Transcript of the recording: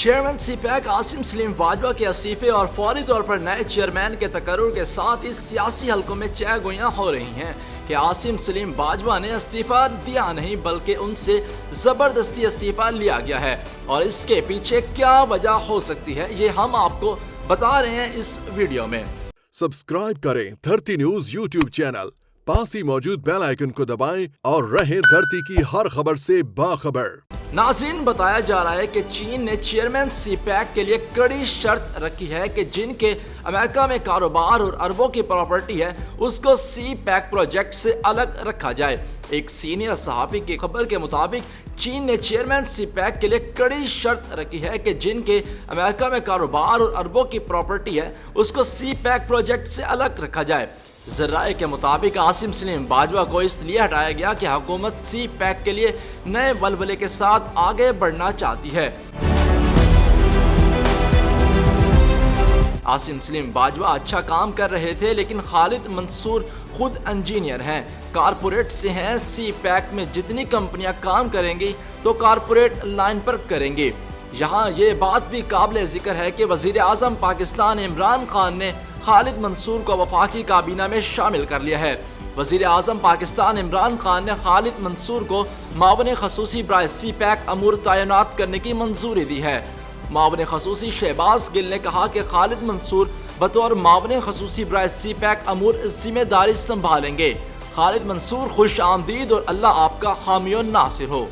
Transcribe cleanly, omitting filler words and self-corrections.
Chairman CPEC Asim Salim Bajwa के इस्तीफे और फौरी तौर पर नए चेयरमैन के तकर्रुर के साथ ही सियासी हलकों में चहगोयां हो रही हैं कि आसिम सलीम बाजवा ने इस्तीफा दिया नहीं बल्कि उनसे जबरदस्ती इस्तीफा लिया गया है और इसके पीछे क्या वजह हो सकती है ये हम आपको बता रहे हैं इस वीडियो में। सब्सक्राइब करें धरती न्यूज यूट्यूब चैनल, पास ही मौजूद बेल आइकन को दबाएं और रहें धरती की हर खबर से बाखबर। नाज़रीन, बताया जा रहा है कि चीन ने चेयरमैन सीपैक के लिए कड़ी शर्त रखी है कि जिनके अमेरिका में कारोबार और अरबों की प्रॉपर्टी है उसको सीपैक प्रोजेक्ट से अलग रखा जाए। एक सीनियर सहाफ़ी की खबर के मुताबिक चीन ने चेयरमैन सीपैक के लिए कड़ी शर्त रखी है कि जिनके अमेरिका में कारोबार और अरबों की प्रॉपर्टी है उसको सीपैक प्रोजेक्ट से अलग रखा जाए। ज़राए के मुताबिक आसिम सलीम बाजवा को इसलिए हटाया गया कि हुकूमत सीपैक के लिए नए वल्वले के साथ आगे बढ़ना चाहती है। आसिम सलीम बाजवा अच्छा काम कर रहे थे लेकिन खालिद मंसूर खुद इंजीनियर हैं, कारपोरेट से हैं। सीपैक में जितनी कंपनियां काम करेंगी तो कारपोरेट लाइन पर करेंगी। यहाँ ये बात भी काबिल जिक्र है कि वज़ीर आज़म पाकिस्तान इमरान खान ने खालिद मंसूर को वफाकी काबीना में शामिल कर लिया है। वज़ीर आज़म पाकिस्तान इमरान खान ने खालिद मंसूर को मावन खसूसी बराए सीपैक अमूर तैनात करने की मंजूरी दी है। मावन खसूसी शहबाज गिल ने कहा कि खालिद मंसूर बतौर मावन खसूसी बराए सीपैक अमूर जिम्मेदारी संभालेंगे। खालिद मंसूर खुश आमदीद और अल्लाह आपका हामी और नासिर हो।